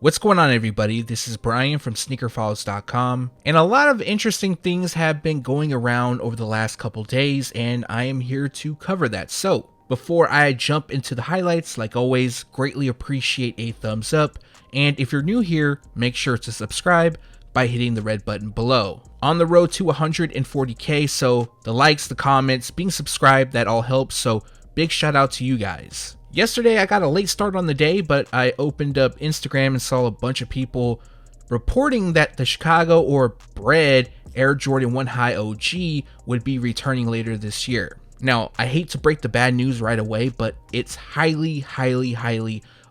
What's going on, everybody? This is Brian from SneakerFiles.com, and a lot of interesting things have been going around over the last couple days, and I am here to cover that. So, before I jump into the highlights, like always, greatly appreciate a thumbs up, and if you're new here, make sure to subscribe by hitting the red button below. On the road to 140k, so the likes, the comments, being subscribed, that all helps, so big shout out to you guys. Yesterday, I got a late start on the day, but I opened up Instagram and saw a bunch of people reporting that the Chicago or bred Air Jordan 1 High OG would be returning later this year. Now, I hate to break the bad news right away, but it's highly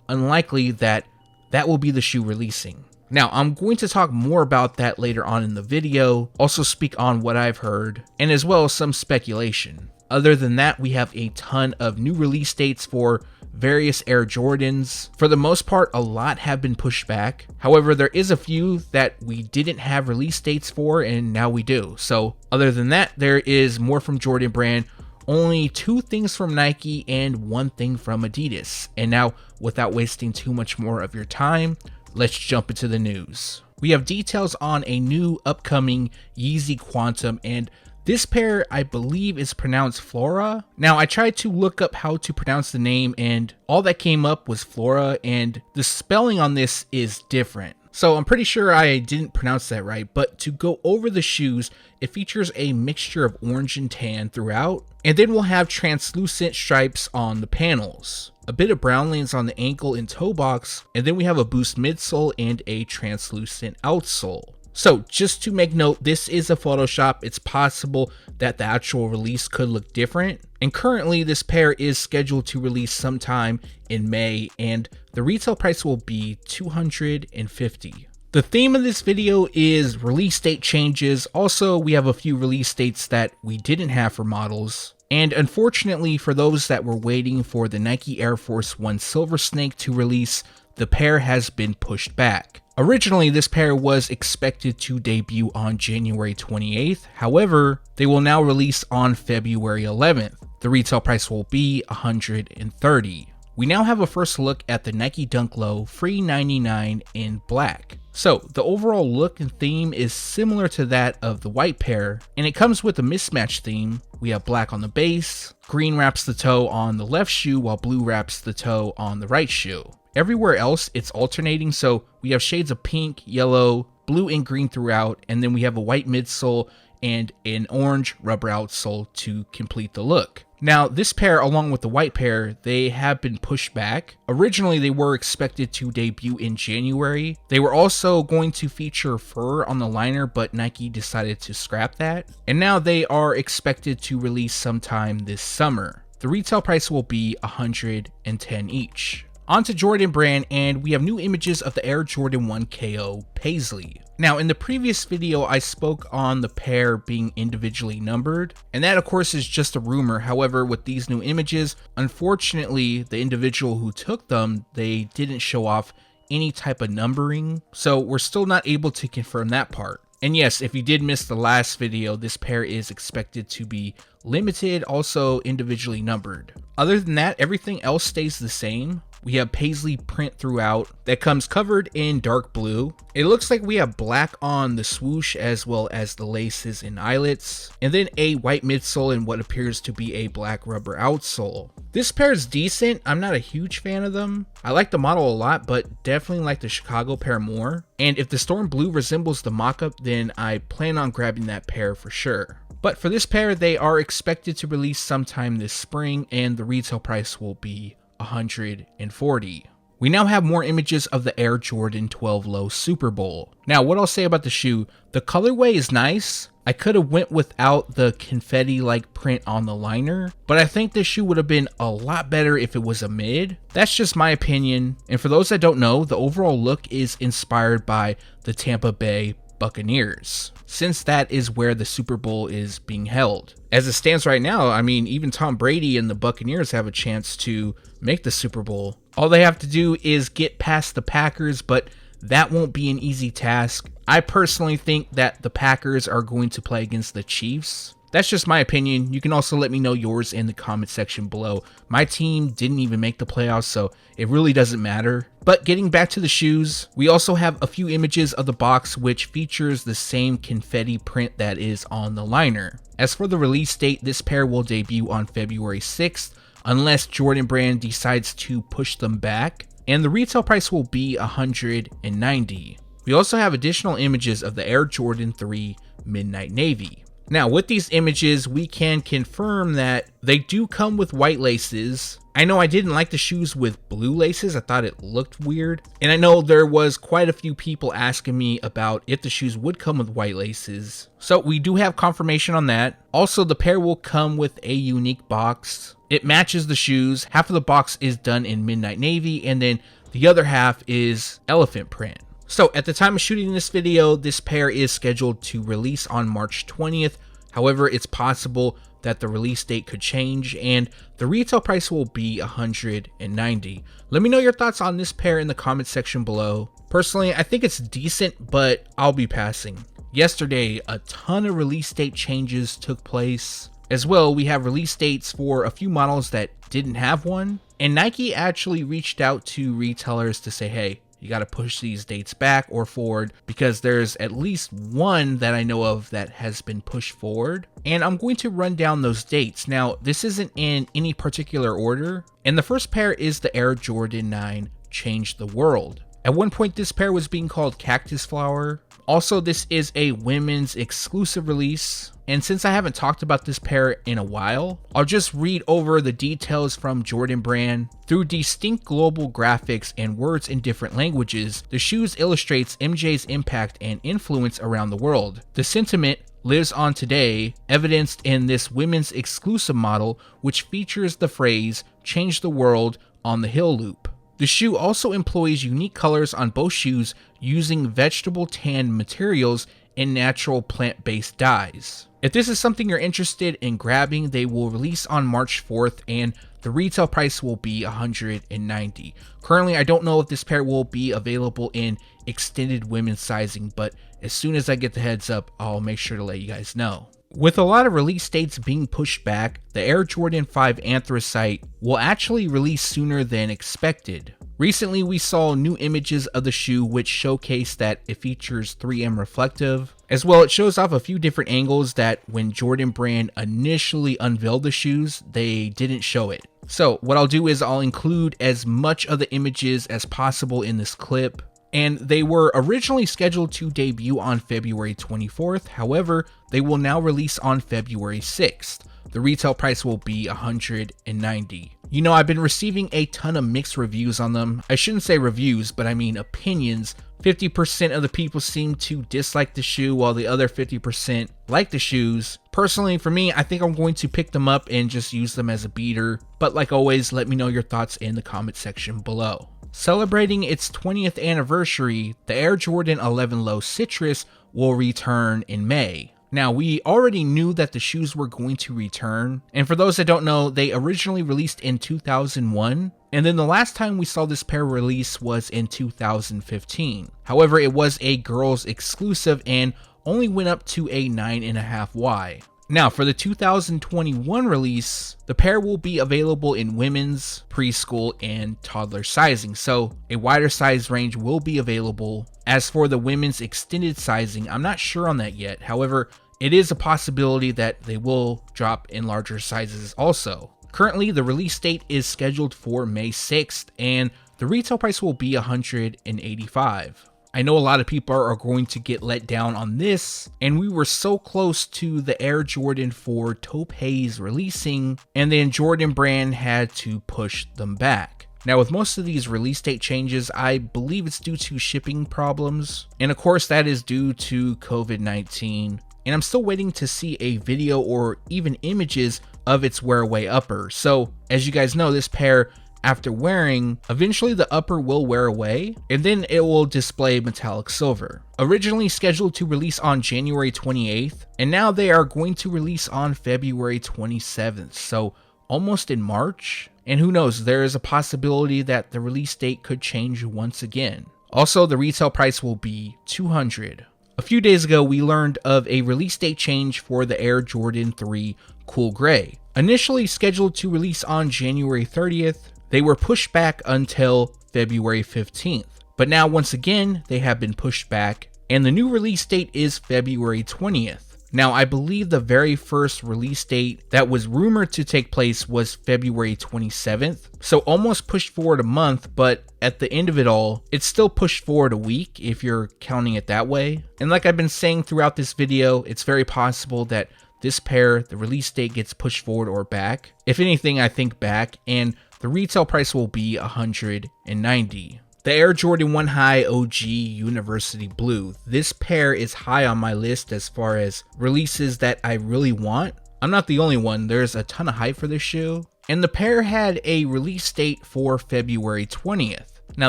unlikely that that will be the shoe releasing. Now, I'm going to talk more about that later on in the video, also speak on what I've heard, and as well as some speculation. Other than that, we have a ton of new release dates for various Air Jordans. For the most part, a lot have been pushed back. However, there is a few that we didn't have release dates for, and now we do. So other than that, there is more from Jordan Brand, only 2 things from Nike and 1 thing from Adidas. And now, without wasting too much more of your time, let's jump into the news. We have details on a new upcoming Yeezy Quantum, and this pair, I believe, is pronounced Flaora. Now, I tried to look up how to pronounce the name, and all that came up was Flaora, and the spelling on this is different. So I'm pretty sure I didn't pronounce that right, but to go over the shoes, it features a mixture of orange and tan throughout, and then we'll have translucent stripes on the panels. A bit of brown lanes on the ankle and toe box, and then we have a boost midsole and a translucent outsole. So just to make note, this is a Photoshop. It's possible that the actual release could look different. And currently this pair is scheduled to release sometime in May, and the retail price will be $250. The theme of this video is release date changes. Also, we have a few release dates that we didn't have for models. And unfortunately, for those that were waiting for the Nike Air Force 1 Silver Snake to release, the pair has been pushed back. Originally, this pair was expected to debut on January 28th. However, they will now release on February 11th. The retail price will be $130. We now have a first look at the Nike Dunk Low Free 99 in black. So the overall look and theme is similar to that of the white pair, and it comes with a mismatch theme. We have black on the base, green wraps the toe on the left shoe, while blue wraps the toe on the right shoe. Everywhere else, it's alternating, so we have shades of pink, yellow, blue, and green throughout, and then we have a white midsole and an orange rubber outsole to complete the look. Now, this pair, along with the white pair, they have been pushed back. Originally, they were expected to debut in January. They were also going to feature fur on the liner, but Nike decided to scrap that. And now they are expected to release sometime this summer. The retail price will be $110 each. Onto Jordan Brand, and we have new images of the Air Jordan 1 KO Paisley. Now, in the previous video, I spoke on the pair being individually numbered, and that of course is just a rumor. However, with these new images, unfortunately, the individual who took them, they didn't show off any type of numbering, so we're still not able to confirm that part. And yes, if you did miss the last video, this pair is expected to be limited, also individually numbered. Other than that, everything else stays the same. We have Paisley print throughout that comes covered in dark blue. It looks like we have black on the swoosh as well as the laces and eyelets, and then a white midsole and what appears to be a black rubber outsole. This pair is decent. I'm not a huge fan of them. I like the model a lot, but definitely like the Chicago pair more. And if the storm blue resembles the mock-up, then I plan on grabbing that pair for sure. But for this pair, they are expected to release sometime this spring, and the retail price will be $140. We now have more images of the Air Jordan 12 Low Super Bowl. Now, what I'll say about the shoe, the colorway is nice. I could have went without the confetti-like print on the liner, but I think this shoe would have been a lot better if it was a mid. That's just my opinion. And for those that don't know, the overall look is inspired by the Tampa Bay Buccaneers, since that is where the Super Bowl is being held. As it stands right now, I mean, even Tom Brady and the Buccaneers have a chance to make the Super Bowl. All they have to do is get past the Packers, but that won't be an easy task. I personally think that the Packers are going to play against the Chiefs. that's just my opinion. You can also let me know yours in the comment section below. My team didn't even make the playoffs, so it really doesn't matter. But getting back to the shoes, we also have a few images of the box which features the same confetti print that is on the liner. As for the release date, this pair will debut on February 6th, unless Jordan Brand decides to push them back, and the retail price will be $190. We also have additional images of the Air Jordan 3 Midnight Navy. Now, with these images, we can confirm that they do come with white laces. I know I didn't like the shoes with blue laces. I thought it looked weird. And I know there was quite a few people asking me about if the shoes would come with white laces. So we do have confirmation on that. Also, the pair will come with a unique box. It matches the shoes. Half of the box is done in Midnight Navy, and then the other half is elephant print. So at the time of shooting this video, this pair is scheduled to release on March 20th. However, it's possible that the release date could change and the retail price will be $190. Let me know your thoughts on this pair in the comment section below. Personally, I think it's decent, but I'll be passing. Yesterday, a ton of release date changes took place. As well, we have release dates for a few models that didn't have one. And Nike actually reached out to retailers to say, hey, you got to push these dates back or forward, because there's at least one that I know of that has been pushed forward. And I'm going to run down those dates. Now, this isn't in any particular order. And the first pair is the Air Jordan 9 Change the World. At one point, this pair was being called Cactus Flower. Also, this is a women's exclusive release. And since I haven't talked about this pair in a while, I'll just read over the details from Jordan Brand. Through distinct global graphics and words in different languages, the shoes illustrates MJ's impact and influence around the world. The sentiment lives on today, evidenced in this women's exclusive model, which features the phrase, "Change the world" on the heel loop. The shoe also employs unique colors on both shoes using vegetable tan materials and natural plant-based dyes. If this is something you're interested in grabbing, they will release on March 4th and the retail price will be $190. Currently, I don't know if this pair will be available in extended women's sizing, but as soon as I get the heads up, I'll make sure to let you guys know. With a lot of release dates being pushed back, the Air Jordan 5 Anthracite will actually release sooner than expected. Recently, we saw new images of the shoe which showcase that it features 3M reflective. As well, it shows off a few different angles that when Jordan Brand initially unveiled the shoes, they didn't show it. So what I'll do is I'll include as much of the images as possible in this clip. And they were originally scheduled to debut on February 24th. However, they will now release on February 6th. The retail price will be $190. You know, I've been receiving a ton of mixed reviews on them. I shouldn't say reviews, but I mean opinions. 50% of the people seem to dislike the shoe, while the other 50% like the shoes. Personally, for me, I think I'm going to pick them up and just use them as a beater. But like always, let me know your thoughts in the comment section below. Celebrating its 20th anniversary, the Air Jordan 11 Low Citrus will return in May. Now, we already knew that the shoes were going to return, and for those that don't know, they originally released in 2001, and then the last time we saw this pair release was in 2015. However, it was a girls exclusive and only went up to a 9.5Y. Now, for the 2021 release, the pair will be available in women's, preschool, and toddler sizing, so a wider size range will be available. As for the women's extended sizing, I'm not sure on that yet. However, it is a possibility that they will drop in larger sizes also. Currently, the release date is scheduled for May 6th, and the retail price will be $185. I know a lot of people are going to get let down on this, and we were so close to the Air Jordan 4 Taupe Haze releasing, and then Jordan Brand had to push them back. Now, with most of these release date changes, I believe it's due to shipping problems, and of course that is due to COVID-19, and I'm still waiting to see a video or even images of its wear away upper. So, as you guys know, this pair, after wearing, eventually the upper will wear away, and then it will display metallic silver. Originally scheduled to release on January 28th, and now they are going to release on February 27th, so almost in March. And who knows, there is a possibility that the release date could change once again. Also, the retail price will be $200. A few days ago, we learned of a release date change for the Air Jordan 3 Cool Gray. Initially scheduled to release on January 30th, they were pushed back until February 15th. But now once again, they have been pushed back, and the new release date is February 20th. Now, I believe the very first release date that was rumored to take place was February 27th, so almost pushed forward a month, but at the end of it all, it's still pushed forward a week if you're counting it that way. And like I've been saying throughout this video, it's very possible that this pair, the release date gets pushed forward or back. If anything, I think back, and the retail price will be $190. The Air Jordan 1 High OG University Blue. This pair is high on my list as far as releases that I really want. I'm not the only one, there's a ton of hype for this shoe. And the pair had a release date for February 20th. Now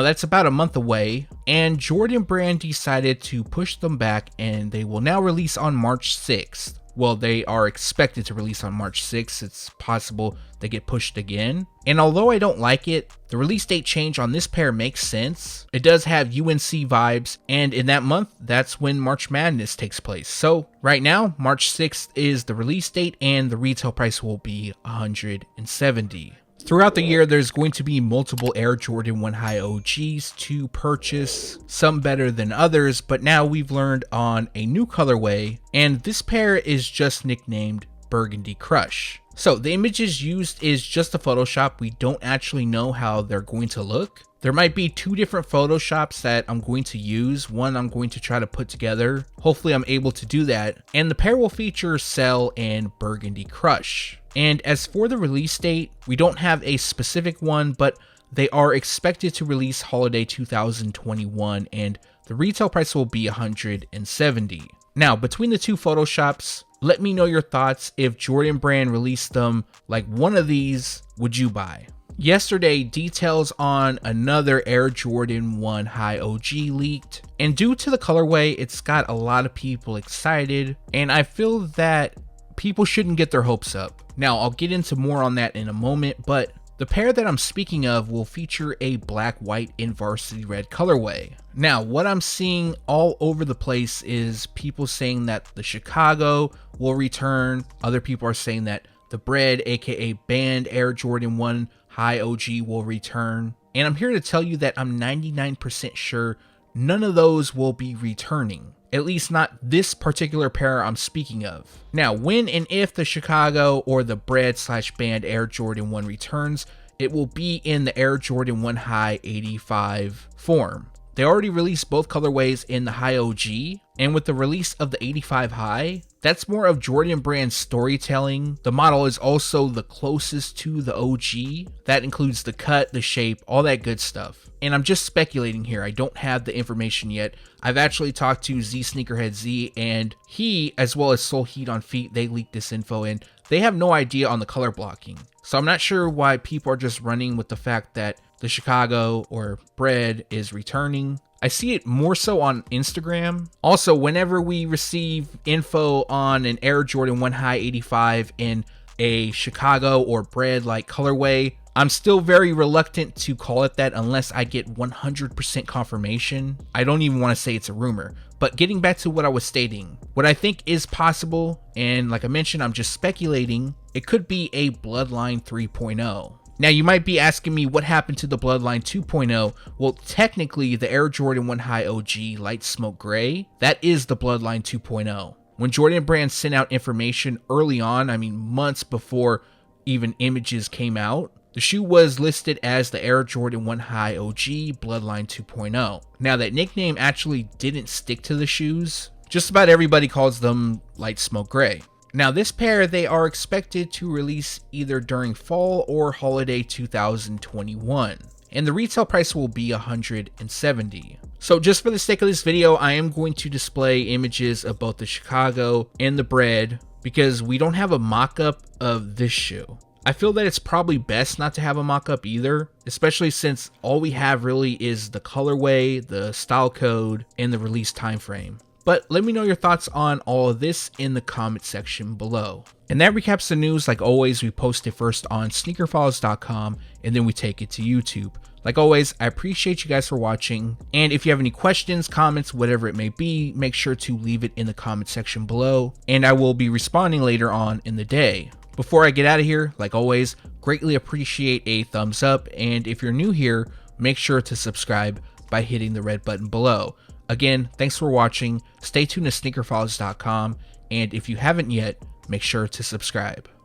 that's about a month away, and Jordan Brand decided to push them back, and they will now release on March 6th. Well, they are expected to release on March 6th. It's possible they get pushed again. And although I don't like it, the release date change on this pair makes sense. It does have UNC vibes, and in that month, that's when March Madness takes place. So right now, March 6th is the release date, and the retail price will be $170. Throughout the year, there's going to be multiple Air Jordan 1 High OGs to purchase, some better than others, but now we've learned on a new colorway, and this pair is just nicknamed Burgundy Crush. So the images used is just a Photoshop. We don't actually know how they're going to look. There might be two different Photoshops that I'm going to use. One I'm going to try to put together. Hopefully I'm able to do that. And the pair will feature Cell and Burgundy Crush. And as for the release date, we don't have a specific one, but they are expected to release holiday 2021, and the retail price will be $170. Now, between the two Photoshops, let me know your thoughts. If Jordan Brand released them like one of these, would you buy? Yesterday, details on another Air Jordan 1 High OG leaked, and due to the colorway, it's got a lot of people excited, and I feel that people shouldn't get their hopes up. Now, I'll get into more on that in a moment, but the pair that I'm speaking of will feature a black, white, and varsity red colorway. Now, what I'm seeing all over the place is people saying that the Chicago will return. Other people are saying that the Bread, aka Banned Air Jordan 1 High OG will return. And I'm here to tell you that I'm 99% sure none of those will be returning. At least not this particular pair I'm speaking of. Now, when and if the Chicago or the Bread/Banned Air Jordan 1 returns, it will be in the Air Jordan 1 High 85 form. They already released both colorways in the High OG, and with the release of the 85 High, that's more of Jordan Brand's storytelling. The model is also the closest to the OG. That includes the cut, the shape, all that good stuff. And I'm just speculating here. I don't have the information yet. I've actually talked to zsneakerheadz, and he, as well as soleheatonfeet, they leaked this info, and they have no idea on the color blocking. So I'm not sure why people are just running with the fact that the Chicago or Bread is returning. I see it more so on Instagram. Also, whenever we receive info on an Air Jordan 1 High 85 in a Chicago or Bread like colorway, I'm still very reluctant to call it that unless I get 100% confirmation. I don't even want to say it's a rumor. But getting back to what I was stating, what I think is possible, and like I mentioned, I'm just speculating, it could be a Bloodline 3.0. Now, you might be asking me what happened to the Bloodline 2.0. Well, technically, the Air Jordan 1 High OG Light Smoke Gray, that is the Bloodline 2.0. When Jordan Brand sent out information early on, I mean months before even images came out, the shoe was listed as the Air Jordan 1 High OG Bloodline 2.0. Now, that nickname actually didn't stick to the shoes. Just about everybody calls them Light Smoke Gray. Now, this pair, they are expected to release either during fall or holiday 2021, and the retail price will be $170. So just for the sake of this video, I am going to display images of both the Chicago and the Bread because we don't have a mock-up of this shoe. I feel that it's probably best not to have a mock-up either, especially since all we have really is the colorway, the style code, and the release time frame. But let me know your thoughts on all of this in the comment section below. And that recaps the news. Like always, we post it first on SneakerFiles.com and then we take it to YouTube. Like always, I appreciate you guys for watching. And if you have any questions, comments, whatever it may be, make sure to leave it in the comment section below. And I will be responding later on in the day. Before I get out of here, like always, greatly appreciate a thumbs up. And if you're new here, make sure to subscribe by hitting the red button below. Again, thanks for watching. Stay tuned to SneakerFiles.com. And if you haven't yet, make sure to subscribe.